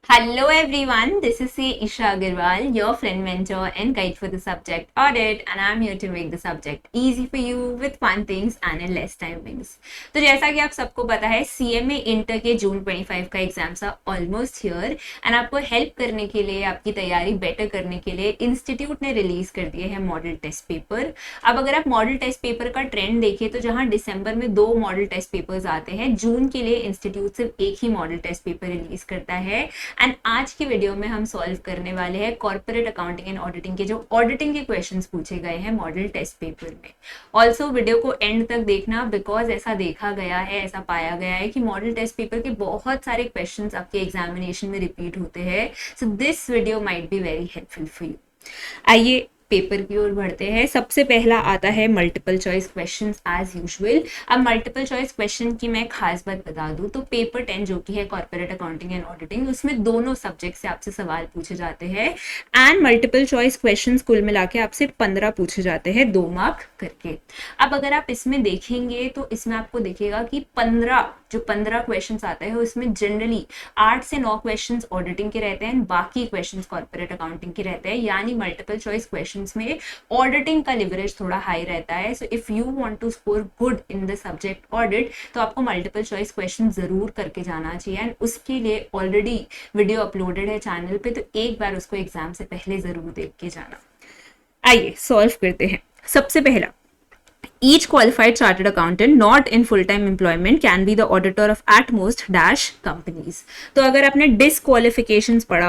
Hello everyone, this is Isha Agarwal, your friend, mentor and guide for the subject audit, and I'm here to make the subject easy for you with fun things and in less timings. तो जैसा कि आप सबको पता है CMA inter के जून 25 का exams are almost here and आपको हेल्प करने के लिए, आपकी तैयारी बेटर करने के लिए इंस्टीट्यूट ने रिलीज कर दिए हैं मॉडल टेस्ट पेपर। अब अगर आप मॉडल टेस्ट पेपर का ट्रेंड देखें तो जहां दिसंबर में 2 मॉडल टेस्ट पेपर्स आते हैं, जून के लिए इंस्टीट्यूट सिर्फ एक ही मॉडल टेस्ट पेपर रिलीज करता है। एंड आज की वीडियो में हम सॉल्व करने वाले हैं कॉर्पोरेट अकाउंटिंग एंड ऑडिटिंग के जो ऑडिटिंग के क्वेश्चंस पूछे गए हैं मॉडल टेस्ट पेपर में। ऑल्सो वीडियो को एंड तक देखना, बिकॉज ऐसा देखा गया है, ऐसा पाया गया है कि मॉडल टेस्ट पेपर के बहुत सारे क्वेश्चंस आपके एग्जामिनेशन में रिपीट होते हैं। So this video might be very helpful for you. आइए पेपर की ओर बढ़ते हैं। सबसे पहला आता है multiple choice questions as usual. अब मल्टीपल चॉइस क्वेश्चन की मैं खास बात बता दूं तो पेपर 10 जो कि है कॉर्पोरेट अकाउंटिंग एंड ऑडिटिंग, उसमें दोनों सब्जेक्ट से आपसे सवाल पूछे जाते हैं एंड मल्टीपल चॉइस क्वेश्चंस कुल मिला के आपसे 15 पूछे जाते हैं 2 मार्क करके। अब अगर आप इसमें देखेंगे तो इसमें आपको दिखेगा कि 15 क्वेश्चंस आते हैं उसमें जनरली 8 से 9 क्वेश्चंस ऑडिटिंग के रहते हैं, बाकी क्वेश्चंस कॉर्पोरेट अकाउंटिंग के रहते हैं। यानी मल्टीपल चॉइस क्वेश्चंस में ऑडिटिंग का लिवरेज थोड़ा हाई रहता है। So if you want to score good in the subject audit तो आपको मल्टीपल चॉइस क्वेश्चन जरूर करके जाना चाहिए एंड उसके लिए ऑलरेडी वीडियो अपलोडेड है चैनल पे, तो एक बार उसको एग्जाम से पहले जरूर देख के जाना। आइए सॉल्व करते हैं। सबसे पहला, each qualified chartered accountant not in full-time employment can be the auditor of at most dash companies। तो अगर आपने डिसक्वालिफिकेशंस पढ़ा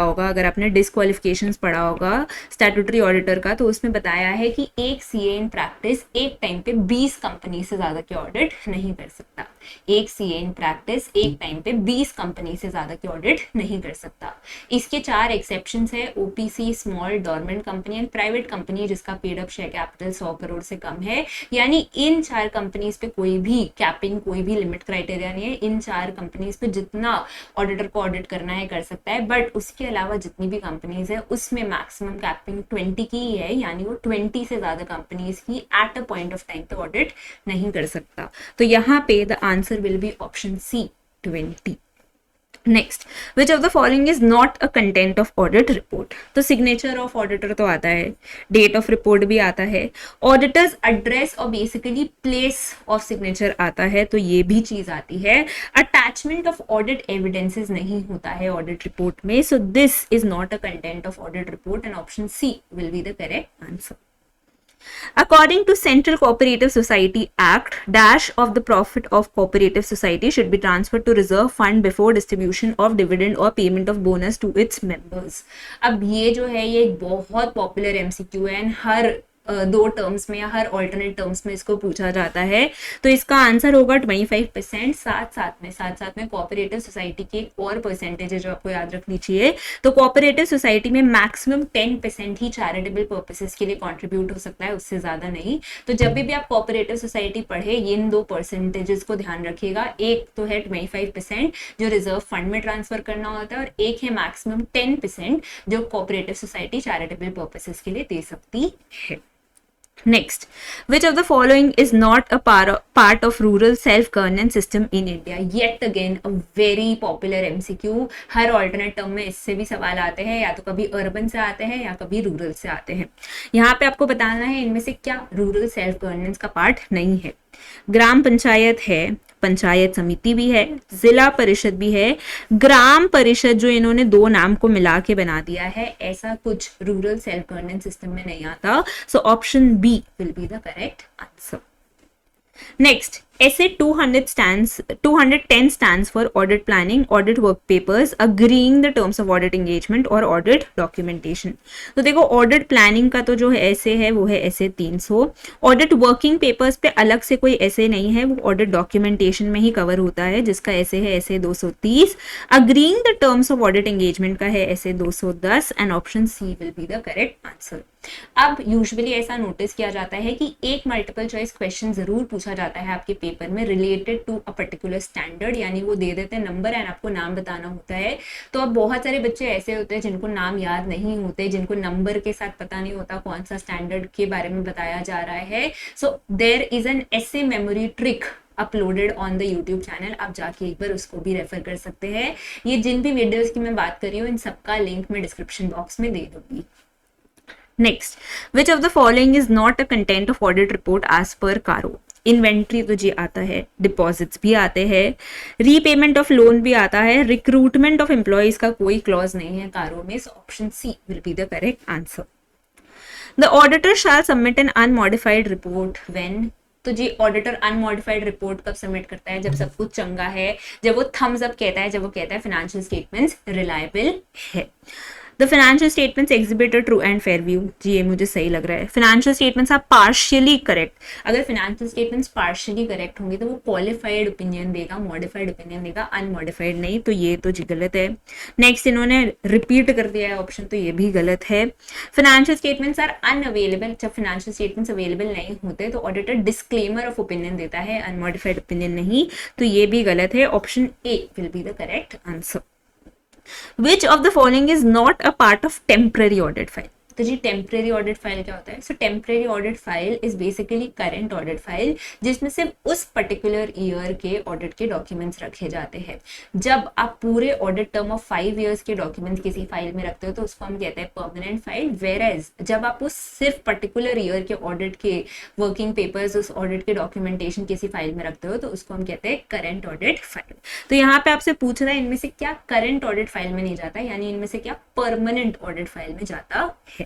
होगा स्टैट्यूटरी ऑडिटर का, तो उसमें बताया है कि एक सीए इन प्रैक्टिस एक टाइम पे 20 कंपनी से ज्यादा की ऑडिट नहीं कर सकता। एक सीए इन प्रैक्टिस एक टाइम पे 20 कंपनी से ज्यादा की ऑडिट नहीं कर सकता। इसके 4 एक्सेप्शंस है, OPC, small dormant company and private company जिसका paid up share capital 100 crore से कम है। यानी इन 4 कंपनीज पे कोई भी कैपिंग, कोई भी लिमिट क्राइटेरिया नहीं है। इन 4 कंपनीज पे जितना ऑडिटर को ऑडिट करना है कर सकता है, बट उसके अलावा जितनी भी कंपनीज है उसमें मैक्सिमम कैपिंग 20 की ही है। यानी वो 20 से ज्यादा कंपनीज की at a point of time पे ऑडिट नहीं कर सकता। तो यहाँ पे the answer will be option C, 20। Next, which of the following is not a content of audit report. तो सिग्नेचर ऑफ ऑडिटर तो आता है, डेट ऑफ रिपोर्ट भी आता है, ऑडिटर्स एड्रेस और बेसिकली प्लेस ऑफ सिग्नेचर आता है, तो ये भी चीज आती है। अटैचमेंट ऑफ ऑडिट एविडेंसेस नहीं होता है ऑडिट रिपोर्ट में, so this is not a content of audit report and option C will be the correct answer. According to Central Cooperative Society Act, dash of the profit of cooperative society should be transferred to reserve fund before distribution of dividend or payment of bonus to its members। अब ये जो है ये एक बहुत popular MCQ है, हर 2 terms में या हर ऑल्टरनेट टर्म्स में इसको पूछा जाता है। तो इसका आंसर होगा 25%। साथ साथ में कोऑपरेटिव सोसाइटी की एक और परसेंटेज है जो आपको याद रखनी चाहिए। तो कोऑपरेटिव सोसाइटी में मैक्सिमम 10% ही चैरिटेबल पर्पसेस के लिए कंट्रीब्यूट हो सकता है, उससे ज्यादा नहीं। तो जब भी आप कोऑपरेटिव सोसाइटी पढ़े, इन 2 परसेंटेजेस को ध्यान रखिएगा। एक तो है 25% जो रिजर्व फंड में ट्रांसफर करना होता है, और एक है मैक्सिमम 10% जो कोऑपरेटिव सोसाइटी चैरिटेबल पर्पसेस के लिए दे सकती है। Next, which of the following is not a part of rural self-governance system in India? Yet again a very popular MCQ। Her alternate term में इससे भी सवाल आते हैं, या तो कभी urban से आते हैं या कभी rural से आते हैं। यहाँ पे आपको बताना है इनमें से क्या rural self-governance का पार्ट नहीं है। ग्राम पंचायत है, पंचायत समिति भी है, जिला परिषद भी है, ग्राम परिषद जो इन्होंने 2 नाम को मिला के बना दिया है, ऐसा कुछ रूरल सेल्फ गवर्नेंस सिस्टम में नहीं आता। So option B will be the correct answer. Next, SA 210 stands for audit planning, audit work papers, agreeing the terms of audit engagement और audit documentation। तो देखो ऑडिट प्लानिंग का तो जो है ऐसे है वो है SA 300। ऑडिट वर्किंग पेपर्स पे अलग से कोई ऐसे नहीं है, वो ऑडिट डॉक्यूमेंटेशन में ही कवर होता है, जिसका ऐसे है SA 230। Agreeing the terms of audit engagement का है SA 210 and option C will be the correct answer. अब यूजुअली ऐसा नोटिस किया जाता है कि एक मल्टीपल चॉइस क्वेश्चन जरूर पूछा जाता है आपके पेपर में related to a particular standard, यानी वो दे देते हैं नंबर एंड आपको नाम बताना होता है। तो अब बहुत सारे बच्चे ऐसे होते हैं जिनको नाम याद नहीं होते, जिनको नंबर के साथ पता नहीं होता कौन सा स्टैंडर्ड के बारे में बताया जा रहा है। सो देयर इज एन ऐसे memory trick uploaded on the YouTube channel, आप जाके एक बार उसको भी रेफर कर सकते हैं। ये जिन भी वीडियोस की मैं बात कर रही हूँ इन सबका लिंक मैं डिस्क्रिप्शन बॉक्स में दे दूंगी। Next, which of the following is not a content of audit report as per CARO. Inventory तो जी आता है, डिपॉजिट्स भी आते हैं, रीपेमेंट ऑफ लोन भी आता है, रिक्रूटमेंट ऑफ एम्प्लॉयज का कोई क्लॉज नहीं है कारो में, so option C will be the correct answer. The auditor shall submit an unmodified report when. तो जी ऑडिटर अनमॉडिफाइड रिपोर्ट कब सबमिट करता है? जब सब कुछ चंगा है, जब वो थम्स अप कहता है, जब वो कहता है फाइनेंशियल स्टेटमेंट्स रिलायबल है। The financial statements exhibit a true and fair view. जी ये मुझे सही लग रहा है। Financial statements are partially correct. अगर फाइनेंशियल स्टेटमेंट्स पार्शियली करेक्ट होंगे तो वो क्वालिफाइड ओपिनियन देगा, मॉडिफाइड ओपिनियन देगा, अनमॉडिफाइड नहीं, तो ये तो जी गलत है। नेक्स्ट इन्होंने रिपीट कर दिया है ऑप्शन, तो ये भी गलत है। Financial statements are unavailable. जब फाइनेंशियल स्टेटमेंट्स अवेलेबल नहीं होते तो ऑडिटर डिस्क्लेमर ऑफ ओपिनियन देता है, अनमॉडिफाइड ओपिनियन नहीं, तो ये भी गलत है। Option A will be the correct answer. Which of the following is not a part of temporary audit file? तो जी टेम्परेरी ऑडिट फाइल क्या होता है? So temporary audit file is basically current audit file, जिसमें सिर्फ उस particular year के audit के documents रखे जाते हैं। जब आप पूरे ऑडिट टर्म ऑफ 5 इयर्स के डॉक्यूमेंट्स किसी फाइल में रखते हो तो उसको हम कहते हैं परमानेंट फाइल। वेर एज जब आप उस सिर्फ पर्टिकुलर ईयर के ऑडिट के वर्किंग पेपर्स, उस ऑडिट के डॉक्यूमेंटेशन किसी फाइल में रखते हो तो उसको हम कहते हैं करंट ऑडिट फाइल। तो यहाँ पे आपसे पूछ रहा है इनमें से क्या करंट ऑडिट फाइल में नहीं जाता, यानी इनमें से क्या परमानेंट ऑडिट फाइल में जाता है।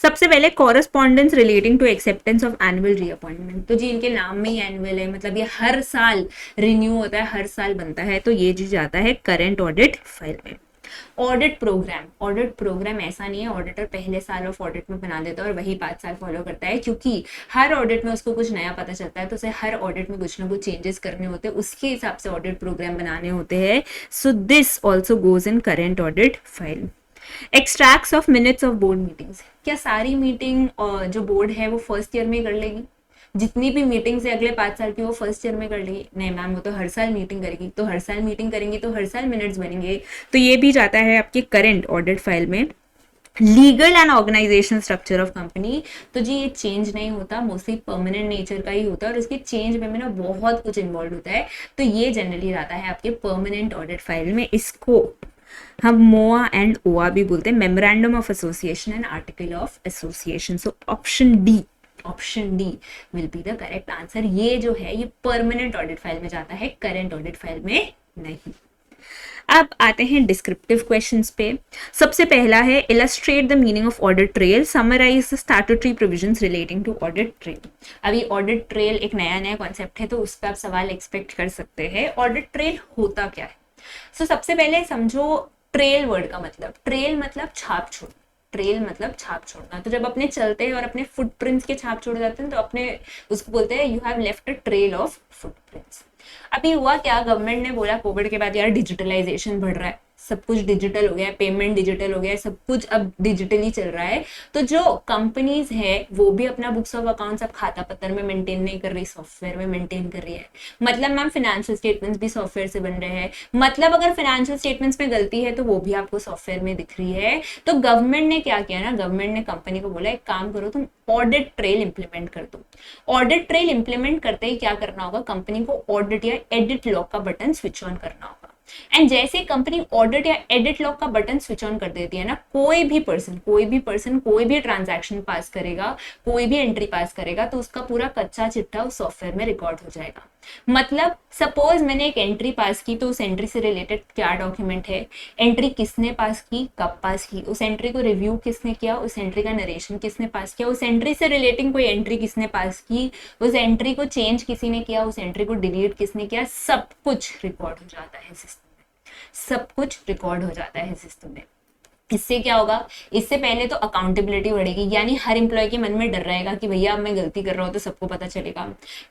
सबसे पहले correspondence relating to acceptance of annual reappointment. तो जी इनके नाम में ही एनुअल है, मतलब ये हर साल रिन्यू होता है, हर साल बनता है, तो ये जी जाता है करंट ऑडिट फाइल में। ऑडिट प्रोग्राम, ऑडिट प्रोग्राम ऐसा नहीं है ऑडिटर पहले साल ऑफ ऑडिट में बना देता है और वही 5 साल फॉलो करता है, क्योंकि हर ऑडिट में उसको कुछ नया पता चलता है, तो उसे हर ऑडिट में कुछ ना कुछ चेंजेस करने होते हैं, उसके हिसाब से ऑडिट प्रोग्राम बनाने होते हैं। So this also goes in current audit file. Extracts of minutes of board meetings. क्या सारी मीटिंग जो बोर्ड है वो फर्स्ट ईयर में कर लेगी? जितनी भी मीटिंग्स है अगले 5 साल की वो फर्स्ट ईयर में कर लेगी? नहीं मैम, वो तो हर साल मीटिंग करेगी, तो हर साल मीटिंग करेंगी तो हर साल मिनट्स बनेंगे, तो ये भी जाता है आपके करंट ऑडिट फाइल में। Legal and organisation structure of company, तो जी ये चेंज नहीं होता, मोस्टली परमानेंट नेचर का ही होता है और उसके चेंज में ना बहुत कुछ इन्वॉल्व होता है, तो ये जनरली रहता है आपके परमानेंट ऑडिट फाइल में। इसको हम मोआ एंड ओआ भी बोलते हैं, memorandum of association and article of association. So option D will be the correct answer. ये जो है ये परमानेंट ऑडिट फाइल में जाता है, करंट ऑडिट फाइल में नहीं। अब आते हैं डिस्क्रिप्टिव क्वेश्चंस पे। सबसे पहला है illustrate the meaning of audit trail, summarise the statutory provisions relating to audit trail. अभी ऑडिट ट्रेल एक नया कॉन्सेप्ट है, तो उस पर आप सवाल एक्सपेक्ट कर सकते हैं। ऑडिट ट्रेल होता क्या है? सो सबसे पहले समझो ट्रेल वर्ड का मतलब, ट्रेल मतलब छाप छोड़ना, ट्रेल मतलब छाप छोड़ना। तो जब अपने चलते हैं और अपने फुटप्रिंट्स के छाप छोड़ जाते हैं तो अपने उसको बोलते हैं you have left a trail of footprints. अभी हुआ क्या, गवर्नमेंट ने बोला कोविड के बाद यार डिजिटलाइजेशन बढ़ रहा है, सब कुछ डिजिटल हो गया है, पेमेंट डिजिटल हो गया है, सब कुछ अब डिजिटली चल रहा है, तो जो कंपनीज है वो भी अपना बुक्स ऑफ अकाउंट्स अब खाता पत्र में मेंटेन नहीं कर रही, सॉफ्टवेयर में मेंटेन कर रही है। मतलब मैम फाइनेंशियल स्टेटमेंट्स भी सॉफ्टवेयर से बन रहे हैं, मतलब अगर फाइनेंशियल स्टेटमेंट्स में गलती है तो वो भी आपको सॉफ्टवेयर में दिख रही है। तो गवर्नमेंट ने क्या किया ना, गवर्नमेंट ने कंपनी को बोला एक काम करो तुम ऑडिट ट्रेल इंप्लीमेंट कर दो। ऑडिट ट्रेल इंप्लीमेंट करते ही क्या करना होगा, कंपनी को ऑडिट या एडिट लॉक का बटन स्विच ऑन करना होगा। एंड जैसे कंपनी ऑडिट या एडिट लॉक का बटन स्विच ऑन कर देती है ना, कोई भी पर्सन कोई भी ट्रांजैक्शन पास करेगा, कोई भी एंट्री पास करेगा, तो उसका पूरा कच्चा चिट्ठा उस सॉफ्टवेयर में रिकॉर्ड हो जाएगा। मतलब सपोज मैंने एक एंट्री पास की, तो उस एंट्री से रिलेटेड क्या डॉक्यूमेंट है, एंट्री किसने पास की, कब पास की, उस एंट्री को रिव्यू किसने किया, उस एंट्री का नरेशन किसने पास किया, उस एंट्री से रिलेटिंग कोई एंट्री किसने पास की, उस एंट्री को चेंज किसी ने किया, उस एंट्री को डिलीट किसने किया, सब कुछ रिकॉर्ड हो जाता है सिस्टम में, सब कुछ रिकॉर्ड हो जाता है सिस्टम में। इससे क्या होगा, इससे पहले तो अकाउंटेबिलिटी बढ़ेगी, यानी हर एम्प्लॉय के मन में डर रहेगा कि भैया अब मैं गलती कर रहा हूँ तो सबको पता चलेगा।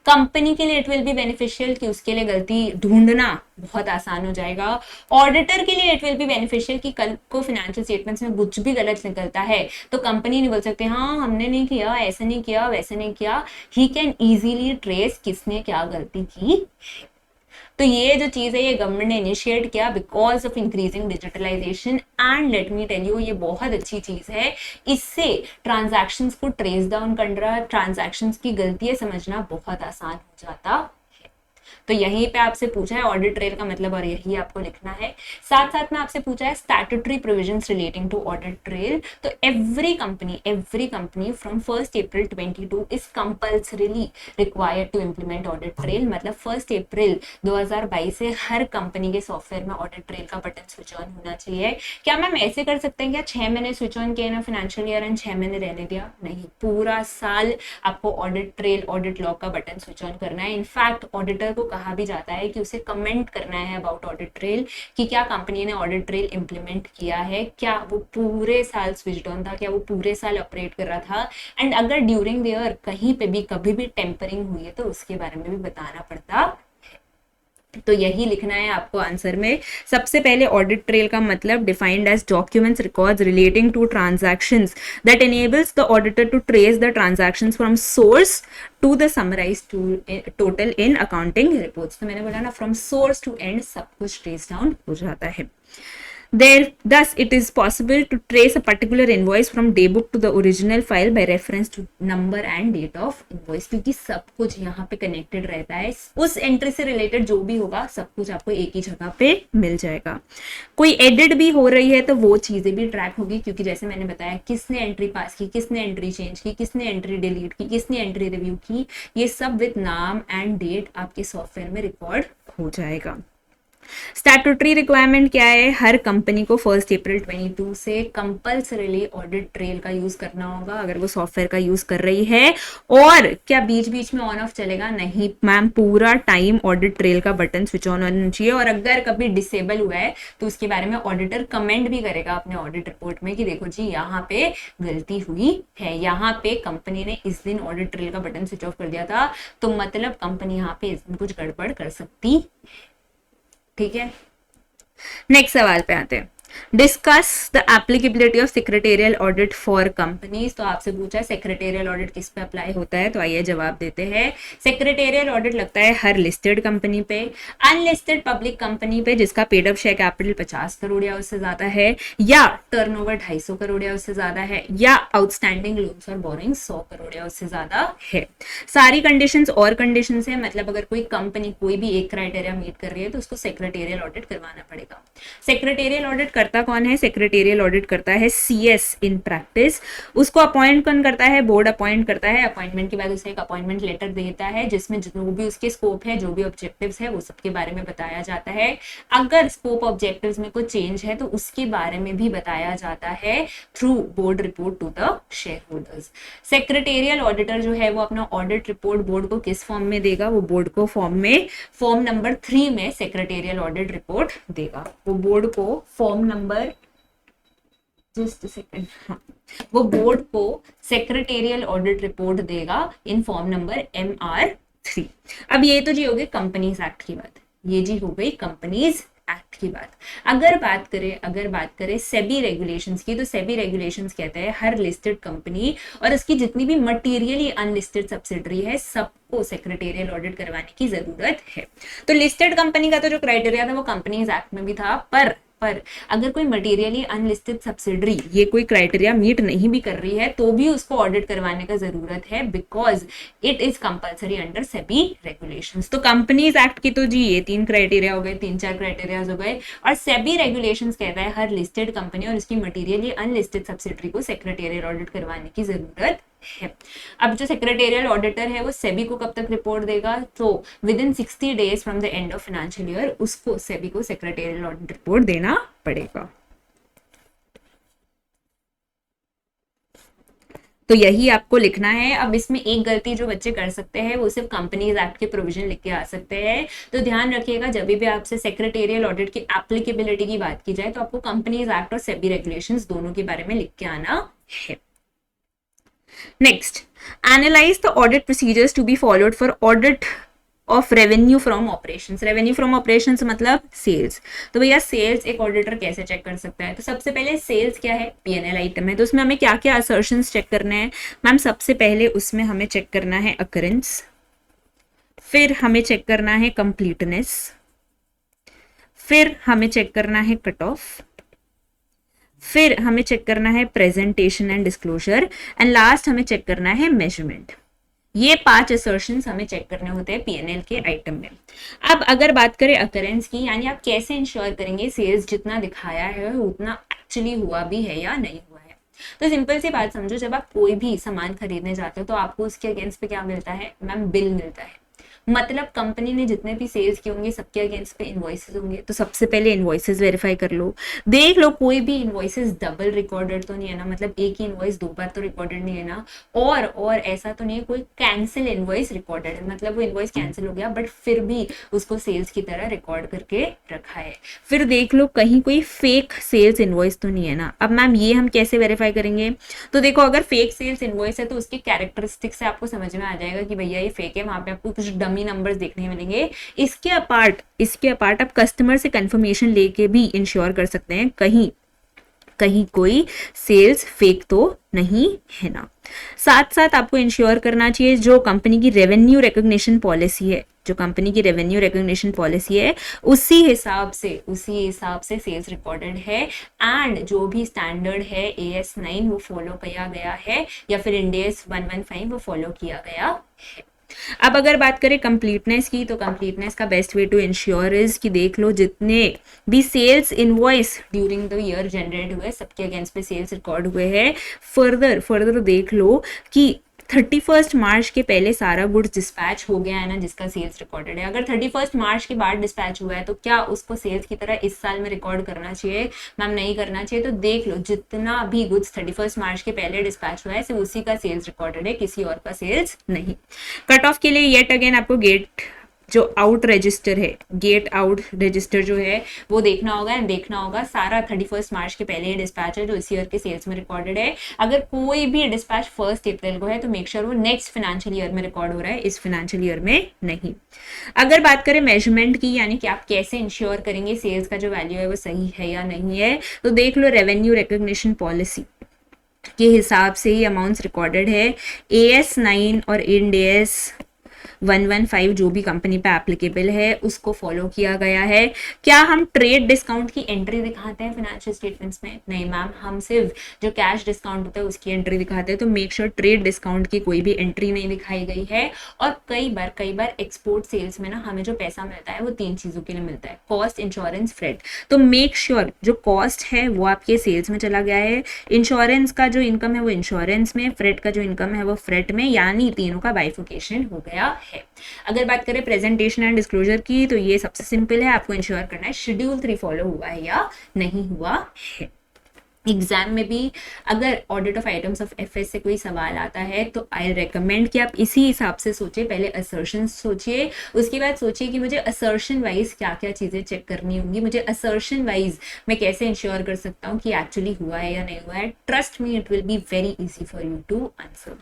कंपनी के लिए इट विल बी बेनिफिशियल कि उसके लिए गलती ढूंढना बहुत आसान हो जाएगा। ऑडिटर के लिए इट विल बी बेनिफिशियल कि कल को फाइनेंशियल स्टेटमेंट्स में कुछ भी गलत निकलता है तो कंपनी नहीं बोल सकते हाँ हमने नहीं किया, ऐसे नहीं किया, वैसे नहीं किया। ही कैन इजीली ट्रेस किसने क्या गलती की। तो ये जो चीज है ये गवर्नमेंट ने इनिशिएट किया because of increasing digitalisation. And let me tell you ये बहुत अच्छी चीज है, इससे ट्रांजैक्शंस को ट्रेस डाउन करना, ट्रांजैक्शंस की गलतियां समझना बहुत आसान हो जाता है। तो यहीं पे आपसे पूछा है ऑडिट ट्रेल का मतलब और यही आपको लिखना है। साथ साथ में आपसे पूछा है statutory provisions relating to audit trail. तो every company from 1 April 22 is compulsorily required to implement audit trail. मतलब 1 अप्रैल 2022 से हर कंपनी के सॉफ्टवेयर में ऑडिट ट्रेल का बटन स्विच ऑन होना चाहिए। क्या मैम ऐसे कर सकते हैं क्या 6 महीने स्विच ऑन किया ना फाइनेंशियल ईयर एंड 6 महीने रहने दिया? नहीं, पूरा साल आपको ऑडिट ट्रेल ऑडिट लॉग का बटन स्विच ऑन करना है। इनफैक्ट ऑडिटर को कहा भी जाता है कि उसे कमेंट करना है अबाउट ऑडिट ट्रेल कि क्या कंपनी ने ऑडिट ट्रेल इंप्लीमेंट किया है, क्या वो पूरे साल स्विच ऑन था, क्या वो पूरे साल ऑपरेट कर रहा था, एंड अगर ड्यूरिंग द ईयर कहीं पे भी कभी भी टेम्परिंग हुई है तो उसके बारे में भी बताना पड़ता। तो यही लिखना है आपको आंसर में। सबसे पहले ऑडिट ट्रेल का मतलब defined as documents records relating to transactions that enables the auditor to trace the transactions from source to the summarized total in accounting reports। तो मैंने बोला ना फ्रॉम सोर्स टू एंड सब कुछ ट्रेस डाउन हो जाता है। Thus, it is possible to trace a particular invoice from daybook to the original file by reference to number and date of invoice, क्योंकि सब कुछ यहाँ पे कनेक्टेड रहता है। उस एंट्री से रिलेटेड जो भी होगा सब कुछ आपको एक ही जगह पे मिल जाएगा। कोई एडिट भी हो रही है तो वो चीजें भी ट्रैक होगी, क्योंकि जैसे मैंने बताया किसने एंट्री पास की, किसने एंट्री चेंज की, किसने एंट्री डिलीट की, किसने एंट्री रिव्यू की, ये सब विद नाम एंड डेट आपके सॉफ्टवेयर में रिकॉर्ड हो जाएगा। स्टैट्यूटरी रिक्वायरमेंट क्या है? हर कंपनी को 1 अप्रैल 22 से कंपल्सरीली ऑडिट ट्रेल का यूज करना होगा अगर वो सॉफ्टवेयर का यूज कर रही है। और क्या बीच बीच में ऑन ऑफ चलेगा? नहीं मैम, पूरा टाइम ऑडिट ट्रेल का बटन स्विच ऑन होना चाहिए। और अगर कभी डिसेबल हुआ है तो उसके बारे में ऑडिटर कमेंट भी करेगा अपने ऑडिट रिपोर्ट में कि देखो जी यहाँ पे गलती हुई है, यहाँ पे कंपनी ने इस दिन ऑडिट ट्रेल का बटन स्विच ऑफ कर दिया था, तो मतलब कंपनी यहाँ पे इस दिन कुछ गड़बड़ कर सकती। ठीक है, नेक्स्ट सवाल पे आते हैं। Discuss the applicability of secretarial audit for companies. तो आपसे पूछा है सेक्रेटेरियल ऑडिट किस पे अप्लाई होता है, तो आइए जवाब देते हैं। सेक्रेटेरियल ऑडिट लगता है हर लिस्टेड कंपनी पे, अनलिस्टेड पब्लिक कंपनी पे जिसका paid up share capital 50 crore या उससे ज्यादा है, या टर्नओवर 250 करोड़ या उससे ज्यादा है, या आउटस्टैंडिंग लोन्स और बोरिंग 100 करोड़ या उससे ज्यादा है। सारी कंडीशंस और कंडीशंस है, मतलब अगर कोई कंपनी कोई भी एक क्राइटेरिया मीट कर रही है तो उसको सेक्रेटेरियल ऑडिट करवाना पड़ेगा। सेक्रेटेरियल ऑडिट करता कौन है? सेक्रेटेरियल ऑडिट करता है CS इन प्रैक्टिस। उसको अपॉइंट कौन करता है? बोर्ड अपॉइंट करता है। अपॉइंटमेंट के बाद उसे एक अपॉइंटमेंट लेटर देता है जिसमें जो भी उसके स्कोप है, जो भी ऑब्जेक्टिव्स है, वो सबके बारे में बताया जाता है। अगर स्कोप ऑब्जेक्टिव्स में कोई चेंज है तो उसके बारे में भी बताया जाता है through board report to the shareholders. Secretarial auditor जो है वो अपना ऑडिट रिपोर्ट बोर्ड को किस फॉर्म में देगा? वो बोर्ड को फॉर्म नंबर 3 में सेक्रेटेरियल ऑडिट रिपोर्ट देगा। वो बोर्ड को फॉर्म नंबर जस्ट सेकंड, हाँ, वो बोर्ड को सेक्रेटेरियल ऑडिट रिपोर्ट देगा इन फॉर्म नंबर MR3। अब ये तो जी हो गई कंपनीज एक्ट की बात, ये जी हो गई कंपनीज एक्ट की बात। अगर बात करें सेबी रेगुलेशंस की, तो सेबी रेगुलेशंस कहते हैं हर लिस्टेड कंपनी और उसकी जितनी भी मटीरियली अनलिस्टेड सब्सिडरी है सबको सेक्रेटेरियल ऑडिट करवाने की जरूरत है। तो लिस्टेड कंपनी का तो जो क्राइटेरिया था वो कंपनीज एक्ट में भी था, पर अगर कोई मटेरियली अनलिस्टेड सब्सिडरी ये कोई क्राइटेरिया मीट नहीं भी कर रही है तो भी उसको ऑडिट करवाने का जरूरत है, because it is compulsory under SEBI regulations. तो कंपनीज एक्ट की तो जी ये 3 क्राइटेरिया हो गए, 3-4 क्राइटेरिया हो गए, और सेबी रेगुलेशंस कहता है हर लिस्टेड कंपनी और उसकी मटेरियली अनलिस्टेड सब्सिडरी को सेक्रेटेरियल ऑडिट करवाने की जरूरत है। अब जो सेक्रेटेरियल ऑडिटर है वो सेबी को कब तक रिपोर्ट देगा? तो with in 60 days from the end of financial year उसको सेबी को सेक्रेटेरियल ऑडिट रिपोर्ट देना पड़ेगा। तो यही आपको लिखना है। अब इसमें एक गलती जो बच्चे कर सकते हैं वो सिर्फ कंपनीज एक्ट के प्रोविजन लिख के आ सकते हैं, तो ध्यान रखिएगा जब भी आपसे सेक्रेटेरियल ऑडिट की एप्लीकेबिलिटी की बात की जाए तो आपको कंपनीज एक्ट और सेबी रेगुलेशंस दोनों के बारे में लिख के आना है। Next, analyze the audit procedures to be followed for audit of revenue from operations। revenue from operations मतलब सेल्स। तो भैया सेल्स एक ऑडिटर कैसे चेक कर सकता है? तो सबसे पहले सेल्स क्या है? P&L आइटम है, तो उसमें हमें क्या क्या असर्शंस चेक करने हैं मैम? सबसे पहले उसमें हमें चेक करना है अकरेंस, फिर हमें चेक करना है कंप्लीटनेस, फिर हमें चेक करना है कट ऑफ, फिर हमें चेक करना है presentation and disclosure, and last हमें चेक करना है मेजरमेंट। ये 5 असर्शंस हमें चेक करने होते हैं पीएनएल के आइटम में। अब अगर बात करें अकरेंस की, यानी आप कैसे इंश्योर करेंगे सेल्स जितना दिखाया है उतना एक्चुअली हुआ भी है या नहीं हुआ है। तो सिंपल सी बात समझो, जब आप कोई भी सामान खरीदने जाते हो तो आपको उसके अगेंस्ट पे क्या मिलता है मैम, बिल मिलता है। मतलब कंपनी ने जितने भी सेल्स किए होंगे सबके अगेंस्ट पे इनवॉइसेस होंगे, तो सबसे पहले इनवॉइसेस वेरीफाई कर लो, देख लो कोई भी इनवॉइसेस डबल रिकॉर्डेड तो नहीं है ना, मतलब एक ही इनवॉइस 2 बार तो रिकॉर्डेड नहीं है ना, और ऐसा तो नहीं है कोई कैंसिल इनवॉइस रिकॉर्डेड है, मतलब वो इनवॉइस कैंसिल हो गया बट फिर भी उसको सेल्स की तरह रिकॉर्ड करके रखा है। फिर देख लो कहीं कोई फेक सेल्स इनवॉइस तो नहीं है ना। अब मैम ये हम कैसे वेरीफाई करेंगे, तो देखो अगर फेक सेल्स इनवॉइस है तो उसके कैरेक्टरिस्टिक्स से आपको समझ में आ जाएगा कि भैया ये फेक है, वहां पे आपको कुछ डमी नंबर्स देखने मिलेंगे। इसके अपार्ट आप कस्टमर से कंफर्मेशन लेके भी इंश्योर कर सकते हैं कहीं कहीं कोई सेल्स फेक तो नहीं है ना। साथ साथ आपको इंश्योर करना चाहिए जो कंपनी की रेवेन्यू रिकॉग्निशन पॉलिसी है, जो कंपनी की रेवेन्यू रिकॉग्निशन पॉलिसी है उसी हिसाब से सेल्स रिकॉर्डेड है, एंड जो भी स्टैंडर्ड है AS9 वो फॉलो किया गया है, या फिर IND AS 115 वो फॉलो किया गया है। अब अगर बात करें कंप्लीटनेस की, तो कंप्लीटनेस का best way to ensure is कि देख लो जितने भी sales invoice during the year generate हुए सबके अगेंस्ट पे सेल्स रिकॉर्ड हुए हैं। फर्दर देख लो कि 31 मार्च के पहले सारा गुड्स डिस्पैच हो गया है ना जिसका सेल्स रिकॉर्डेड है। अगर 31 मार्च के बाद डिस्पैच हुआ है तो क्या उसको सेल्स की तरह इस साल में रिकॉर्ड करना चाहिए मैम, नहीं करना चाहिए। तो देख लो जितना भी गुड्स 31 मार्च के पहले डिस्पैच हुआ है सिर्फ उसी का सेल्स रिकॉर्डेड है, किसी और का सेल्स नहीं। कट ऑफ के लिए येट अगेन आपको गेट जो आउट रजिस्टर है, गेट आउट रजिस्टर जो है वो देखना होगा सारा 31 मार्च के पहले डिस्पैच है जो इस ईयर के सेल्स में रिकॉर्डेड है। अगर कोई भी डिस्पैच 1 अप्रैल को है तो मेक श्योर वो नेक्स्ट फाइनेंशियल ईयर में रिकॉर्ड हो रहा है, इस फाइनेंशियल ईयर में नहीं। अगर बात करें मेजरमेंट की, यानी कि आप कैसे इंश्योर करेंगे सेल्स का जो वैल्यू है वो सही है या नहीं है, तो देख लो रेवेन्यू रिकॉग्निशन पॉलिसी के हिसाब से ही अमाउंट्स रिकॉर्डेड है। AS9 और IND AS 115 जो भी कंपनी पे एप्लीकेबल है उसको फॉलो किया गया है। क्या हम ट्रेड डिस्काउंट की एंट्री दिखाते हैं फाइनेंशियल स्टेटमेंट्स में? नहीं मैम, हम सिर्फ जो कैश डिस्काउंट होता है उसकी एंट्री दिखाते हैं। तो मेक श्योर ट्रेड डिस्काउंट की कोई भी एंट्री नहीं दिखाई गई है। और कई बार एक्सपोर्ट सेल्स में ना हमें जो पैसा मिलता है वो 3 चीजों के लिए मिलता है, कॉस्ट, इंश्योरेंस, फ्रेट। तो मेक श्योर जो कॉस्ट है वो आपके सेल्स में चला गया है, इंश्योरेंस का जो इनकम है वो इंश्योरेंस में, फ्रेट का जो इनकम है वो फ्रेट में, यानी तीनों का बाइफिकेशन हो गया है। अगर बात करें प्रेजेंटेशन एंड डिस्क्लोजर की, तो ये सबसे सिंपल है, आपको इंश्योर करना है शेड्यूल 3 फॉलो हुआ है या नहीं हुआ है। एग्जाम में भी अगर audit of items of FS से कोई सवाल आता है तो आई रेकमेंड कि आप इसी हिसाब से सोचिए, पहले असर्शन सोचिए, उसके बाद सोचिए कि मुझे असर्शन वाइज क्या क्या चीजें चेक करनी होंगी, मुझे असर्शन वाइज मैं कैसे इंश्योर कर सकता हूँ कि एक्चुअली हुआ है या नहीं हुआ है। Trust me, it will be very easy for you to answer.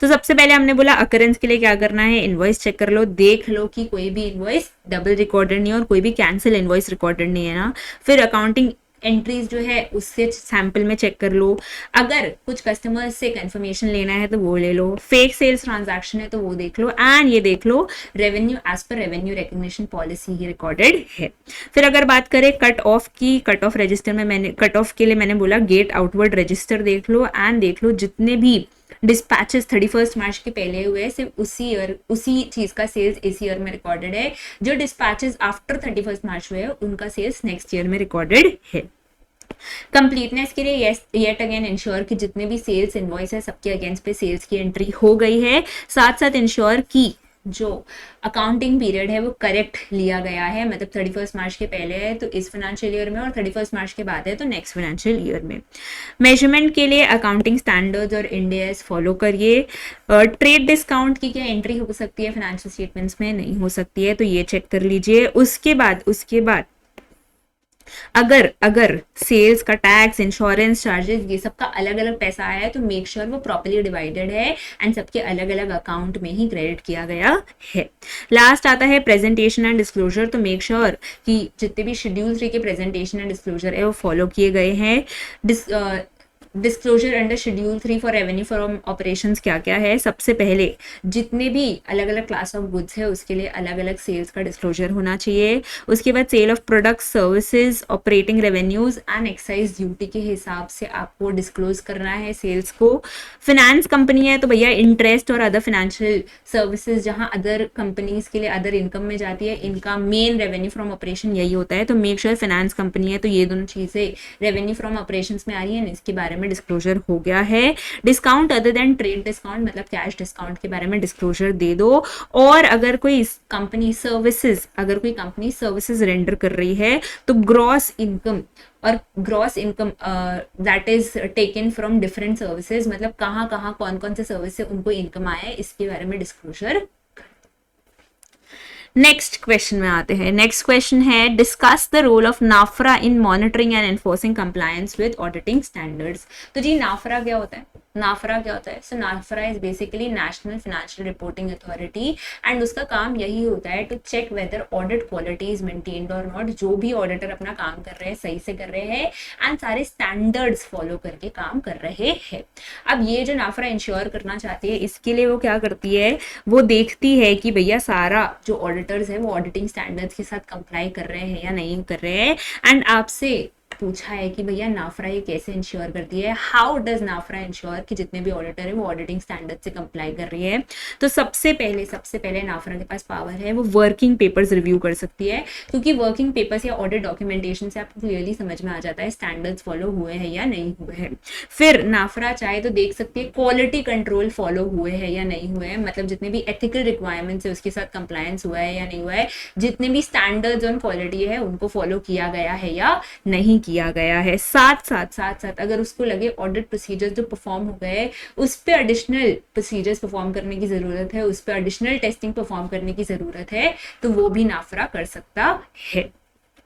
तो सबसे पहले हमने बोला अकरेंस के लिए क्या करना है, इनवॉइस चेक कर लो, देख लो कि कोई भी इनवॉइस डबल रिकॉर्डेड नहीं है और कोई भी कैंसिल इनवॉइस रिकॉर्डेड नहीं है ना। फिर अकाउंटिंग एंट्रीज जो है उससे सैंपल में चेक कर लो, अगर कुछ कस्टमर्स से कंफर्मेशन लेना है तो वो ले लो, फेक सेल्स ट्रांजैक्शन है तो वो देख लो, एंड ये देख लो revenue as per revenue recognition policy ही रिकॉर्डेड है। फिर अगर बात करें कट ऑफ की, कट ऑफ रजिस्टर में मैंने कट ऑफ के लिए मैंने बोला गेट आउटवर्ड रजिस्टर देख लो, एंड देख लो जितने भी डिस्पैचेस 31 मार्च के पहले हुए सिर्फ उसी चीज का सेल्स इस ईयर में रिकॉर्डेड है। जो डिस्पैचेस आफ्टर 31 मार्च हुए उनका सेल्स नेक्स्ट ईयर में रिकॉर्डेड है। कंप्लीटनेस के लिए येट अगेन इंश्योर कि जितने भी सेल्स इनवॉइस है सबके अगेंस्ट पे सेल्स की एंट्री हो गई है। साथ साथ इंश्योर कि जो अकाउंटिंग पीरियड है वो करेक्ट लिया गया है, मतलब 31 मार्च के पहले है तो इस फाइनेंशियल ईयर में, और 31 मार्च के बाद है तो नेक्स्ट फाइनेंशियल ईयर में। मेजरमेंट के लिए अकाउंटिंग स्टैंडर्ड्स और IND AS फॉलो करिए। ट्रेड डिस्काउंट की क्या एंट्री हो सकती है फाइनेंशियल स्टेटमेंट्स में? नहीं हो सकती है, तो ये चेक कर लीजिए। उसके बाद अगर सेल्स का टैक्स, इंश्योरेंस, चार्जेस ये सब का अलग अलग पैसा आया है तो मेक श्योर वो प्रॉपर्ली डिवाइडेड है एंड सबके अलग अलग अकाउंट में ही क्रेडिट किया गया है। लास्ट आता है प्रेजेंटेशन एंड डिस्क्लोजर। तो मेक श्योर कि जितने भी शेड्यूल 3 के प्रेजेंटेशन एंड डिस्क्लोजर है वो फॉलो किए गए हैं। Disclosure under schedule 3 for revenue from operations क्या क्या है? सबसे पहले जितने भी अलग अलग क्लास ऑफ गुड्स है उसके लिए अलग अलग सेल्स का डिस्क्लोजर होना चाहिए। उसके बाद sale of products, services, operating revenues and excise duty के हिसाब से आपको डिस्क्लोज करना है सेल्स को। फिनेंस कंपनी है तो भैया इंटरेस्ट और अदर फाइनेंशियल सर्विसेज जहां अदर कंपनीज के लिए अदर इनकम में जाती है, इनका मेन रेवेन्यू फ्रॉम ऑपरेशन यही होता है। तो मेक श्योर फाइनेंस कंपनी है तो ये दोनों चीजें रेवेन्यू फ्रॉम ऑपरेशंस में आ रही है, इसके बारे में डिस्क्लोजर हो गया है। Discount other than trade discount, मतलब कैश डिस्काउंट के बारे में डिस्क्लोजर दे दो। और अगर कोई कंपनी सर्विसेज रेंडर कर रही है तो ग्रॉस इनकम और gross income that is taken from different services, मतलब कहाँ कहाँ कौन कौन से सर्विस से उनको इनकम आया है इसके बारे में डिस्क्लोजर। नेक्स्ट क्वेश्चन में आते हैं। नेक्स्ट क्वेश्चन है discuss the role of NFRA in monitoring and enforcing compliance with auditing standards. तो जी नाफरा क्या होता है? नाफरा क्या होता है? So NFRA is basically National Financial Reporting Authority and उसका काम यही होता है to check whether audit quality is maintained और नॉट। जो भी ऑडिटर अपना काम कर रहे हैं सही से कर रहे हैं एंड सारे स्टैंडर्ड्स फॉलो करके काम कर रहे हैं। अब ये जो नाफरा इंश्योर करना चाहती है इसके लिए वो क्या करती है, वो देखती है कि भैया सारा जो ऑडिटर्स है वो ऑडिटिंग स्टैंडर्ड्स के साथ कंप्लाई कर रहे हैं या नहीं कर रहे हैं। एंड आपसे पूछा है कि भैया नाफरा ये कैसे इंश्योर करती है, हाउ डज नाफरा इंश्योर कि जितने भी ऑडिटर है वो ऑडिटिंग स्टैंडर्ड से कंप्लाई कर रही है। तो सबसे पहले नाफरा के पास पावर है, वो वर्किंग पेपर्स रिव्यू कर सकती है, क्योंकि वर्किंग पेपर्स या ऑडिट डॉक्यूमेंटेशन से आपको क्लियरली समझ में आ जाता है स्टैंडर्ड्स फॉलो हुए हैं या नहीं हुए हैं। फिर नाफरा चाहे तो देख सकती है क्वालिटी कंट्रोल फॉलो हुए हैं या नहीं हुए हैं, मतलब जितने भी एथिकल रिक्वायरमेंट्स है उसके साथ कंप्लायंस हुआ है या नहीं हुआ है, जितने भी स्टैंडर्ड्स ऑन क्वालिटी है उनको फॉलो किया गया है या नहीं किया गया है। साथ साथ अगर उसको लगे ऑडिट प्रोसीजर्स जो परफॉर्म हो गए उस पे एडिशनल प्रोसीजर्स परफॉर्म करने की जरूरत है, उस पे एडिशनल टेस्टिंग परफॉर्म करने की जरूरत है, तो वो भी नाफरा कर सकता है।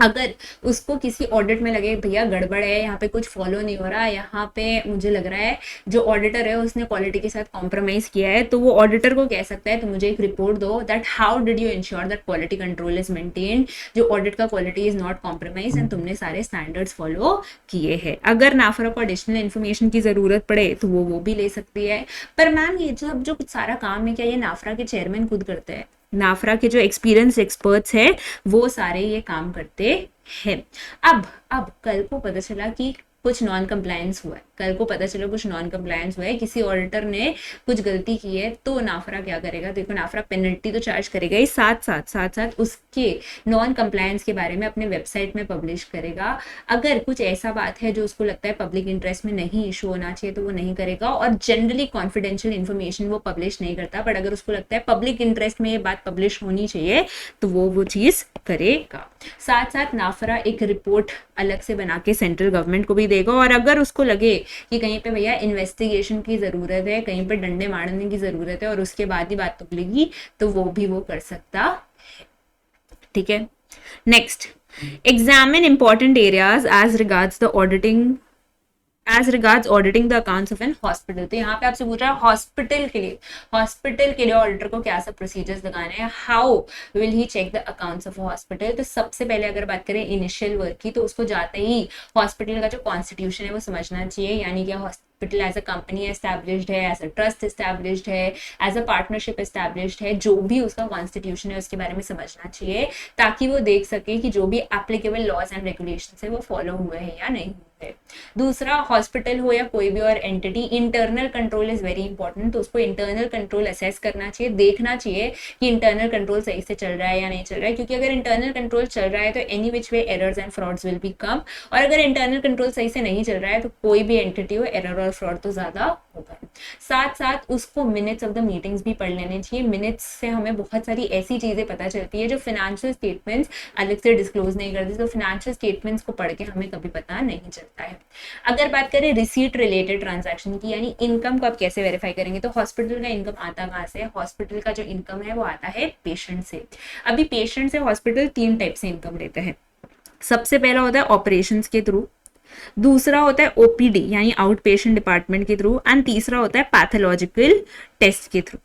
अगर उसको किसी ऑडिट में लगे भैया गड़बड़ है, यहाँ पे कुछ फॉलो नहीं हो रहा, यहाँ पे मुझे लग रहा है जो ऑडिटर है उसने क्वालिटी के साथ कॉम्प्रोमाइज किया है, तो वो ऑडिटर को कह सकता है तो मुझे एक रिपोर्ट दो that how did you ensure that quality control is maintained, जो ऑडिट का quality is not compromise and तुमने सारे स्टैंडर्ड्स फॉलो किए हैं। अगर नाफरा को एडिशनल इन्फॉर्मेशन की जरूरत पड़े तो वो भी ले सकती है। पर मैम ये जो सारा काम है क्या ये नाफरा के चेयरमैन खुद करते हैं? नाफरा के जो एक्सपीरियंस एक्सपर्ट्स हैं वो सारे ये काम करते हैं। अब कल को पता चला कि कुछ नॉन कंप्लायंस हुआ है, कल को पता चला कुछ नॉन कंप्लायंस हुआ है, किसी ऑडिटर ने कुछ गलती की है, तो नाफरा क्या करेगा? देखो नाफरा पेनल्टी तो चार्ज करेगा ही, साथ उसके नॉन कंप्लायंस के बारे में अपने वेबसाइट में पब्लिश करेगा। अगर कुछ ऐसा बात है जो उसको लगता है पब्लिक इंटरेस्ट में नहीं इशू होना चाहिए तो वो नहीं करेगा, और जनरली कॉन्फिडेंशियल इन्फॉर्मेशन वो पब्लिश नहीं करता, बट अगर उसको लगता है पब्लिक इंटरेस्ट में ये बात पब्लिश होनी चाहिए तो वो चीज करेगा। साथ नाफरा एक रिपोर्ट अलग से बना के सेंट्रल गवर्नमेंट को भी देगा, और अगर उसको लगे कि कहीं पे भैया इन्वेस्टिगेशन की जरूरत है, कहीं पे डंडे मारने की जरूरत है और उसके बाद ही बात निकलेगी, तो वो कर सकता है। ठीक है, next, examine important areas as regards auditing the accounts of an hospital. तो यहाँ पे आपसे पूछ रहा है हॉस्पिटल के लिए ऑडिटर को क्या सब प्रोसीजर्स लगाने हैं, how will he check the accounts of hospital. तो सबसे पहले अगर बात करें इनिशियल वर्क की, तो उसको जाते ही हॉस्पिटल का जो कॉन्स्टिट्यूशन है वो समझना चाहिए, यानी कि hospital as a company established है, एज अ ट्रस्ट एस्टैब्लिश्ड है, एज अ पार्टनरशिप एस्टैब्लिश्ड है, जो भी उसका कॉन्स्टिट्यूशन है उसके बारे में समझना चाहिए, ताकि वो देख सके कि जो भी एप्लीकेबल लॉज एंड रेगुलेशंस है वो फॉलो हुए हैं या नहीं हुए। दूसरा, हॉस्पिटल हो या कोई भी और entity, internal control is very important, तो उसको इंटरनल कंट्रोल असेस करना चाहिए, देखना चाहिए कि इंटरनल कंट्रोल सही से चल रहा है या नहीं चल रहा है, क्योंकि अगर इंटरनल कंट्रोल चल रहा है तो any which way errors and frauds will be कम, और अगर इंटरनल कंट्रोल सही से नहीं चल रहा है तो कोई भी एंटिटी हो एरर और फ्रॉड तो ज्यादा होगा। साथ उसको मिनट्स ऑफ द मीटिंग्स भी पढ़ लेने चाहिए। मिनट्स से हमें बहुत सारी ऐसी चीजें पता चलती है जो फाइनेंशियल स्टेटमेंट्स अलग से डिस्क्लोज नहीं करती, तो फाइनेंशियल स्टेटमेंट्स को पढ़ के हमें कभी पता नहीं चलता है। अगर बात करें रिसीट रिलेटेड ट्रांजैक्शन की, यानी इनकम को आप कैसे वेरीफाई करेंगे, तो हॉस्पिटल का इनकम आता कहाँ से? हॉस्पिटल का जो इनकम है वो आता है पेशेंट से। अभी पेशेंट से हॉस्पिटल 3 टाइप से इनकम लेते हैं। सबसे पहला होता है ऑपरेशंस के थ्रू, दूसरा होता है ओपीडी यानी आउट पेशेंट डिपार्टमेंट के थ्रू, एंड तीसरा होता है पैथोलॉजिकल टेस्ट के थ्रू।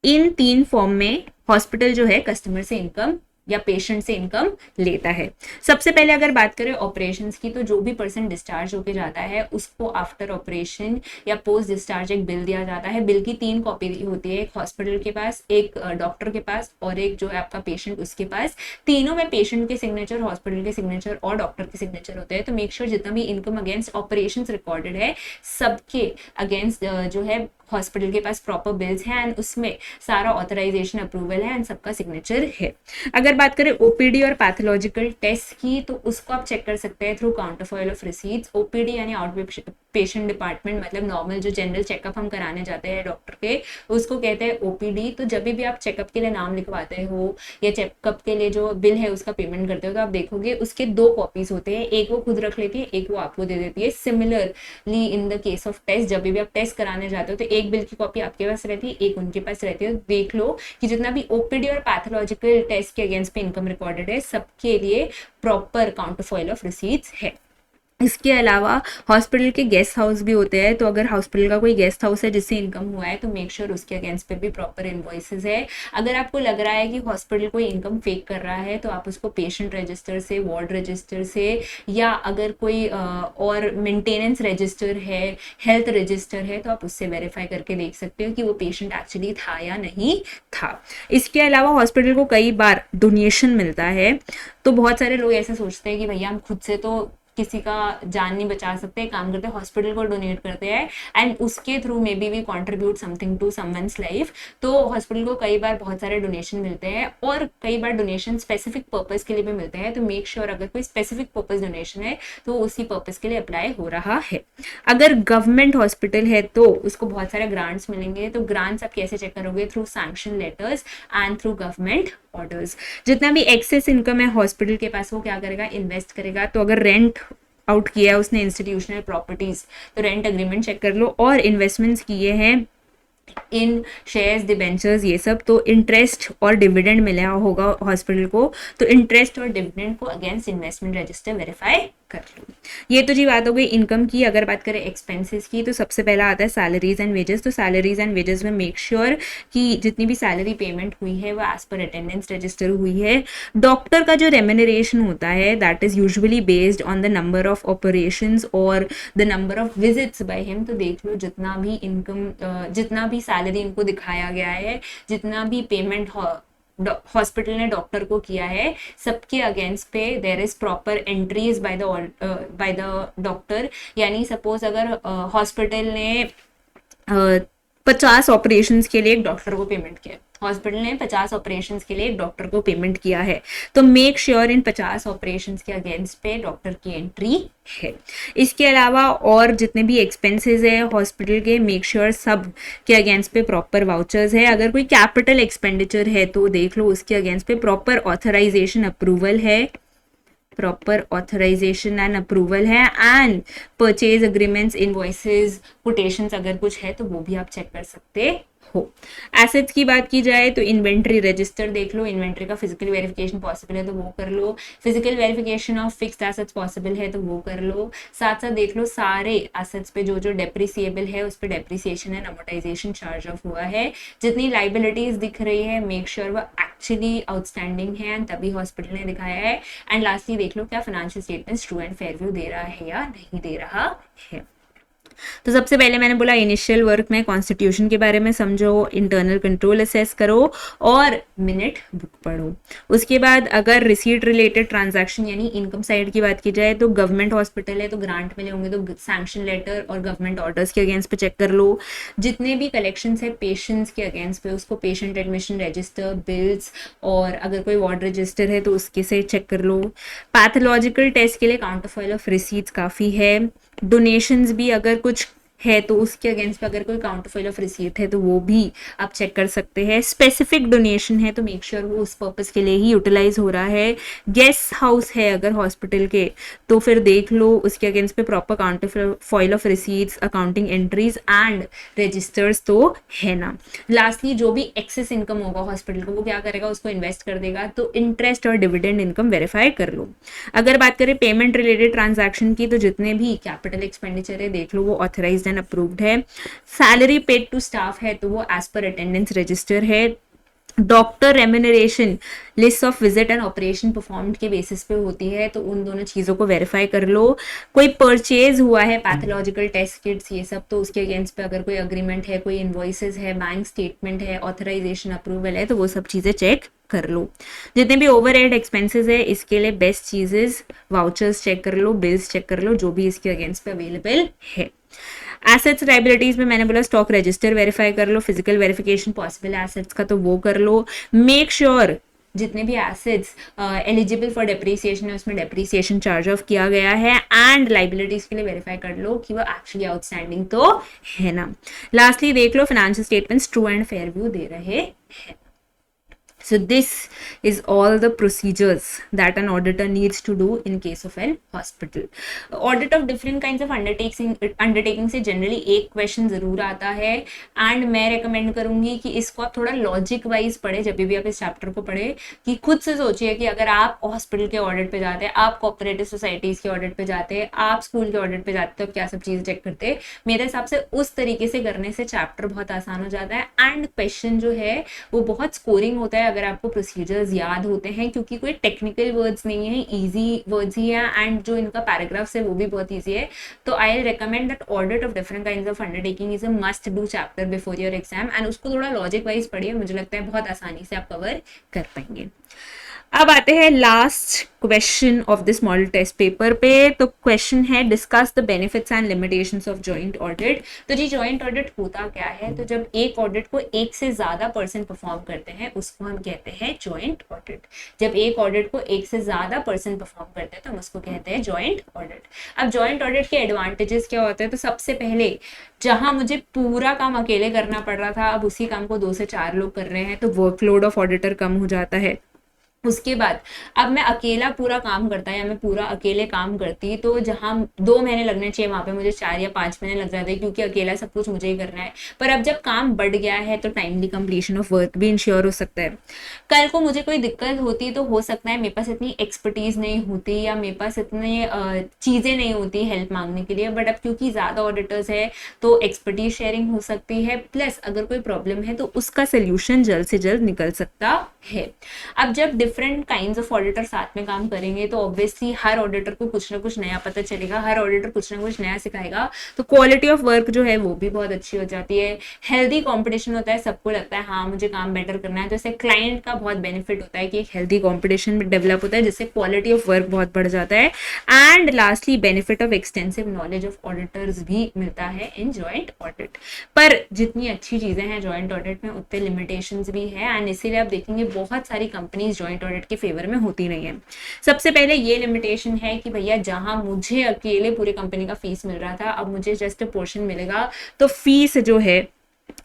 इन 3 फॉर्म में हॉस्पिटल जो है कस्टमर से इनकम या पेशेंट से इनकम लेता है। सबसे पहले अगर बात करें ऑपरेशंस की, तो जो भी पर्सन डिस्चार्ज होके जाता है उसको आफ्टर ऑपरेशन या पोस्ट डिस्चार्ज एक बिल दिया जाता है। बिल की 3 कॉपी होती है, एक हॉस्पिटल के पास, एक डॉक्टर के पास और एक जो है आपका पेशेंट उसके पास। तीनों में पेशेंट के सिग्नेचर, हॉस्पिटल के सिग्नेचर और डॉक्टर के सिग्नेचर होते हैं। तो मेक श्योर जितना भी इनकम अगेंस्ट ऑपरेशंस रिकॉर्डेड है सबके अगेंस्ट जो है हॉस्पिटल के पास प्रॉपर बिल्स हैं एंड उसमें सारा ऑथराइजेशन अप्रूवल है एंड सबका सिग्नेचर है। अगर बात करें ओपीडी और पैथोलॉजिकल टेस्ट की, तो उसको आप चेक कर सकते हैं थ्रू काउंटरफॉइल ऑफ रिसीट्स। ओपीडी यानी आउट पेशेंट डिपार्टमेंट, मतलब नॉर्मल जो जनरल चेकअप हम कराने जाते हैं डॉक्टर के, उसको कहते हैं ओपीडी। तो जब भी आप चेकअप के लिए नाम लिखवाते हो या चेकअप के लिए जो बिल है उसका पेमेंट करते हो, तो आप देखोगे उसके 2 कॉपीज होते हैं, एक वो खुद रख लेती है, एक वो आपको दे देती है। Similarly in the case of test, जब भी आप टेस्ट कराने जाते हो तो एक बिल की कॉपी आपके पास रहती है, एक उनके पास रहती है। देख लो कि जितना भी ओपीडी और पैथोलॉजिकल टेस्ट के अगेंस्ट पे इनकम रिकॉर्डेड है सबके लिए प्रॉपर काउंटरफॉइल ऑफ रिसीट्स है। इसके अलावा हॉस्पिटल के गेस्ट हाउस भी होते हैं, तो अगर हॉस्पिटल का कोई गेस्ट हाउस है जिससे इनकम हुआ है तो मेक श्योर उसके अगेंस्ट पे भी प्रॉपर इनवॉइसेस है। अगर आपको लग रहा है कि हॉस्पिटल कोई इनकम फेक कर रहा है तो आप उसको पेशेंट रजिस्टर से, वार्ड रजिस्टर से, या अगर कोई और मेंटेनेंस रजिस्टर है, हेल्थ रजिस्टर है, तो आप उससे वेरीफाई करके देख सकते हो कि वो पेशेंट एक्चुअली था या नहीं था। इसके अलावा हॉस्पिटल को कई बार डोनेशन मिलता है, तो बहुत सारे लोग ऐसे सोचते हैं कि भैया हम खुद से तो किसी का जान नहीं बचा सकते, काम करते हॉस्पिटल को डोनेट करते हैं एंड उसके through may be we contribute something to someone's life. तो हॉस्पिटल को कई बार बहुत सारे डोनेशन मिलते हैं और कई बार डोनेशन स्पेसिफिक पर्पस के लिए भी मिलते हैं। तो मेक श्योर अगर कोई स्पेसिफिक पर्पस डोनेशन है तो उसी पर्पस के लिए अप्लाई हो रहा है। अगर गवर्नमेंट हॉस्पिटल है तो उसको बहुत सारे ग्रांट्स मिलेंगे। तो ग्रांट्स आप कैसे चेक करोगे? Through sanction letters and through government orders. जितना भी एक्सेस इनकम है हॉस्पिटल के पास वो क्या करेगा? इन्वेस्ट करेगा। तो अगर रेंट आउट किया है उसने इंस्टीट्यूशनल प्रॉपर्टीज, तो रेंट एग्रीमेंट चेक कर लो। और इन्वेस्टमेंट्स किए हैं इन शेयर्स, डिबेंचर्स, ये सब, तो इंटरेस्ट और डिविडेंड मिला होगा हॉस्पिटल को, तो इंटरेस्ट और डिविडेंड को अगेंस्ट इन्वेस्टमेंट रजिस्टर वेरीफाई कर लो। ये तो जी बात हो गई इनकम की। अगर बात करें एक्सपेंसेस की, तो सबसे पहला आता है सैलरीज एंड वेजेस। तो सैलरीज एंड वेजेस में मेक श्योर कि जितनी भी सैलरी पेमेंट हुई है वो एज पर अटेंडेंस रजिस्टर हुई है। डॉक्टर का जो रेम्यूनरेशन होता है that is usually based on the number of operations और the number of visits by him. तो देख लो जितना भी इनकम, जितना भी सैलरी इनको दिखाया गया है, जितना भी पेमेंट हॉस्पिटल ने डॉक्टर को किया है, सबके अगेंस्ट पे there is proper entries by the doctor. यानी सपोज अगर हॉस्पिटल ने 50 ऑपरेशंस के लिए एक डॉक्टर को पेमेंट किया, हॉस्पिटल ने 50 ऑपरेशंस के लिए एक डॉक्टर को पेमेंट किया है, तो मेक श्योर इन 50 ऑपरेशंस के अगेंस्ट पे डॉक्टर की एंट्री है। इसके अलावा और जितने भी एक्सपेंसेस है हॉस्पिटल के, मेक श्योर सब के अगेंस्ट पे प्रॉपर वाउचर्स है। अगर कोई कैपिटल एक्सपेंडिचर है तो देख लो उसके अगेंस्ट पे प्रॉपर ऑथराइजेशन अप्रूवल है, प्रॉपर ऑथराइजेशन एंड अप्रूवल है। And purchase agreements, invoices, quotations अगर कुछ है तो वो भी आप चेक कर सकते हो। एसेट्स की बात की जाए तो इन्वेंट्री रजिस्टर देख लो, इन्वेंट्री का फिजिकल वेरिफिकेशन पॉसिबल है तो वो कर लो, physical verification of fixed assets possible है तो वो कर लो। साथ साथ देख लो सारे एसेट्स पे जो जो डेप्रिसिएबल है उस पर depreciation and amortisation charge off हुआ है। जितनी लाइबिलिटीज दिख रही है मेक श्योर वो एक्चुअली आउटस्टैंडिंग है एंड तभी हॉस्पिटल ने दिखाया है। एंड लास्टली देख लो क्या financial statements true and fair view दे रहा है या नहीं दे रहा है। तो सबसे पहले मैंने बोला इनिशियल वर्क में कॉन्स्टिट्यूशन के बारे में समझो, इंटरनल कंट्रोल असेस करो और मिनट बुक पढ़ो। उसके बाद अगर रिसीट रिलेटेड ट्रांजैक्शन यानी इनकम साइड की बात की जाए तो गवर्नमेंट हॉस्पिटल है तो ग्रांट मिले होंगे तो सैंक्शन लेटर और गवर्नमेंट ऑर्डर्स के अगेंस्ट पे चेक कर लो। जितने भी कलेक्शंस है पेशेंट्स के अगेंस्ट पे उसको पेशेंट एडमिशन रजिस्टर, बिल्स और अगर कोई वार्ड रजिस्टर है तो उसके से चेक कर लो। पैथोलॉजिकल टेस्ट के लिए काउंटरफॉइल ऑफ रिसीट्स काफ़ी है। डोनेशंस भी अगर कुछ है तो उसके अगेंस्ट पे अगर कोई काउंटरफॉइल ऑफ रिसीट है तो वो भी आप चेक कर सकते हैं। स्पेसिफिक डोनेशन है तो मेक श्योर वो उस पर्पस के लिए ही यूटिलाइज हो रहा है। गेस्ट हाउस है अगर हॉस्पिटल के तो फिर देख लो उसके अगेंस्ट पे proper counterfoil of receipts, accounting entries and registers तो है ना। लास्टली जो भी एक्सेस इनकम होगा हॉस्पिटल को वो क्या करेगा, उसको इन्वेस्ट कर देगा। तो इंटरेस्ट और डिविडेंड इनकम वेरीफाई कर लो। अगर बात करें पेमेंट रिलेटेड ट्रांजैक्शन की तो जितने भी कैपिटल एक्सपेंडिचर है देख लो वो ऑथराइज्ड अप्रूव्ड है। सैलरी पेड टू स्टाफ है तो वो एज पर अटेंडेंस रजिस्टर है। Doctor remuneration list of visit and operation performed के बेसिस पे होती है, तो उन दोनों चीज़ों को वेरीफाई कर लो। कोई परचेज हुआ है पैथोलॉजिकल टेस्ट किट्स ये सब, तो उसके अगेंस्ट पे अगर कोई अग्रीमेंट है, कोई इन्वॉइसेस है, बैंक स्टेटमेंट है, ऑथराइजेशन अप्रूवल है, तो वो सब चीज़ें चेक कर लो। जितने भी ओवरहेड एक्सपेंसेस है इसके लिए बेस्ट चीजेस वाउचर्स चेक कर लो, बिल्स चेक कर लो, जो भी इसके अगेंस्ट पे अवेलेबल है। एसेट्स लाइबिलिटीज में मैंने बोला स्टॉक रजिस्टर वेरीफाई कर लो, फिजिकल वेरिफिकेशन पॉसिबल एसेट्स का तो वो कर लो। मेक श्योर जितने भी एसेट्स एलिजिबल फॉर डेप्रिसिएशन है उसमें डेप्रिसिएशन चार्ज ऑफ किया गया है, एंड लाइबिलिटीज के लिए वेरीफाई कर लो कि वो एक्चुअली आउटस्टैंडिंग तो है ना। लास्टली देख लो financial statements true and fair view दे रहे हैं। So this is all the procedures that an auditor needs to do in case of an hospital. Audit of different kinds of undertaking से generally एक question जरूर आता है, and मैं recommend करूंगी कि इसको आप थोड़ा logic wise पढ़े जब भी आप इस chapter को पढ़े, कि खुद से सोचिए कि अगर आप hospital के audit पे जाते हैं, आप cooperative societies के audit पे जाते हैं, आप school के audit पे जाते हो, क्या सब चीज़ें check करते हैं। मेरे हिसाब से उस तरीके से करने से chapter बहुत आसान हो जाता है, and question जो है वो बहुत scoring होता है अगर आपको प्रोसीजर्स याद होते हैं, क्योंकि कोई टेक्निकल वर्ड्स नहीं है, इजी वर्ड्स ही है, एंड जो इनका पैराग्राफ्स है वो भी बहुत इजी है। तो I recommend that audit of different kinds of undertaking is a must do chapter before your exam, and उसको थोड़ा लॉजिक वाइज पढ़िए, मुझे लगता है बहुत आसानी से आप कवर कर पाएंगे। अब आते हैं last question of this model test paper पे। तो क्वेश्चन है discuss the benefits and limitations of joint audit. तो जी जॉइंट ऑडिट होता क्या है, तो जब एक ऑडिट को एक से ज्यादा पर्सन परफॉर्म करते हैं उसको हम कहते हैं जॉइंट ऑडिट। जब एक ऑडिट को एक से ज्यादा पर्सन परफॉर्म करते हैं तो हम उसको कहते हैं जॉइंट ऑडिट। अब जॉइंट ऑडिट के एडवांटेजेस क्या होते हैं, तो सबसे पहले जहां मुझे पूरा काम अकेले करना पड़ रहा था, अब उसी काम को 2 से 4 लोग कर रहे हैं, तो वर्कलोड ऑफ ऑडिटर कम हो जाता है। उसके बाद अब मैं अकेला पूरा काम करता या मैं पूरा अकेले काम करती, तो जहां 2 महीने लगने चाहिए वहां पे मुझे 4 या 5 महीने लग जाते, क्योंकि अकेला सब कुछ मुझे ही करना है। पर अब जब काम बढ़ गया है तो टाइमली कंप्लीशन ऑफ वर्क भी इंश्योर हो सकता है। कल को मुझे कोई दिक्कत होती तो हो सकता है मेरे पास इतनी एक्सपर्टीज नहीं होती या मेरे पास इतनी चीजें नहीं होती हेल्प मांगने के लिए, बट अब क्योंकि ज्यादा ऑडिटर्स है तो एक्सपर्टीज शेयरिंग हो सकती है, प्लस अगर कोई प्रॉब्लम है तो उसका सोल्यूशन जल्द से जल्द निकल सकता है। अब जब डिफरेंट काइंड्स ऑफ ऑडिटर साथ में काम करेंगे तो ऑब्वियसली हर ऑडिटर को कुछ ना कुछ नया पता चलेगा, हर ऑडिटर कुछ ना कुछ नया सिखाएगा, तो क्वालिटी ऑफ वर्क जो है वो भी बहुत अच्छी हो जाती है। हेल्दी कंपटीशन होता है, सबको लगता है हाँ मुझे काम बेटर करना है, तो इससे क्लाइंट का बहुत बेनिफिट होता है कि एक हेल्दी कंपटीशन में डेवलप होता है, जिससे क्वालिटी ऑफ वर्क बहुत बढ़ जाता है। And lastly benefit of extensive knowledge of auditors भी मिलता है इन जॉइंट ऑडिट। पर जितनी अच्छी चीजें हैं जॉइंट ऑडिट में उतने लिमिटेशंस भी है, एंड इसीलिए आप देखेंगे बहुत सारी कंपनीज जॉइंट ऑडिट के फेवर में होती नहीं है। सबसे पहले ये लिमिटेशन है कि भैया जहां मुझे अकेले पूरी कंपनी का फीस मिल रहा था, अब मुझे जस्ट पोर्शन मिलेगा, तो फीस जो है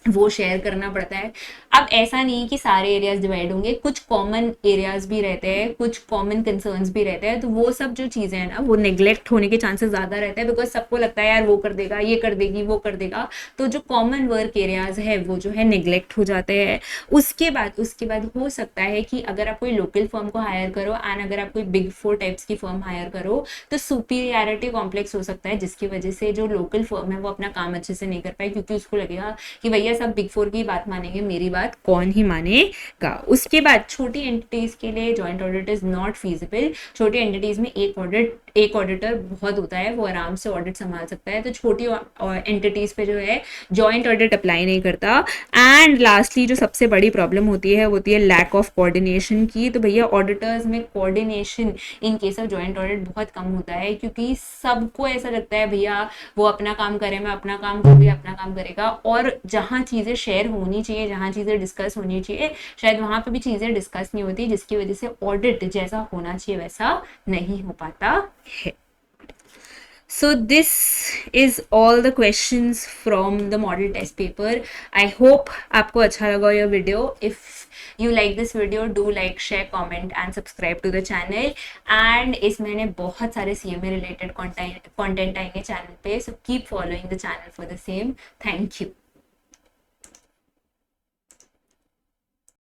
वो शेयर करना पड़ता है। अब ऐसा नहीं कि सारे एरियाज डिवाइड होंगे, कुछ कॉमन एरियाज भी रहते हैं, कुछ कॉमन कंसर्न्स भी रहते हैं, तो वो सब जो चीजें हैं ना वो नेग्लेक्ट होने के चांसेस ज्यादा रहते हैं, बिकॉज सबको लगता है यार वो कर देगा, ये कर देगी, वो कर देगा, तो जो कॉमन वर्क एरियाज है वो जो है नेग्लेक्ट हो जाते हैं। उसके बाद हो सकता है कि अगर आप कोई लोकल फर्म को हायर करो एंड अगर आप कोई बिग 4 टाइप्स की फर्म हायर करो तो सुपीरियरिटी कॉम्प्लेक्स हो सकता है, जिसकी वजह से जो लोकल फर्म है वो अपना काम अच्छे से नहीं कर पाए, क्योंकि उसको लगेगा कि भैया सब बिग 4 की बात मानेंगे, मेरी बात कौन ही मानेगा। उसके बाद छोटी एंटिटीज के लिए joint audit is not feasible. छोटी एंटिटीज में एक ऑडिटर बहुत होता है, वो आराम से ऑडिट संभाल सकता है, तो छोटी एंटिटीज पे जो है जॉइंट ऑडिट अप्लाई नहीं करता। एंड लास्टली जो सबसे बड़ी प्रॉब्लम होती है वो होती है लैक ऑफ कोऑर्डिनेशन की। तो भैया ऑडिटर्स में coordination in case of joint audit बहुत कम होता है, क्योंकि सबको ऐसा लगता है भैया वो अपना काम करे, मैं अपना काम करूँगी, अपना काम करेगा, और जहाँ चीजें शेयर होनी चाहिए, जहाँ चीजें डिस्कस होनी चाहिए, शायद वहां पे भी चीजें डिस्कस नहीं होती, जिसकी वजह से ऑडिट जैसा होना चाहिए वैसा नहीं हो पाता है। So this is all the questions from the model test paper. I hope आपको अच्छा लगा ये video. If you like this video, do like, share, comment and subscribe to the channel. And इस महीने बहुत सारे CMA related content आएंगे channel पे, so keep following the channel for the same. Thank you.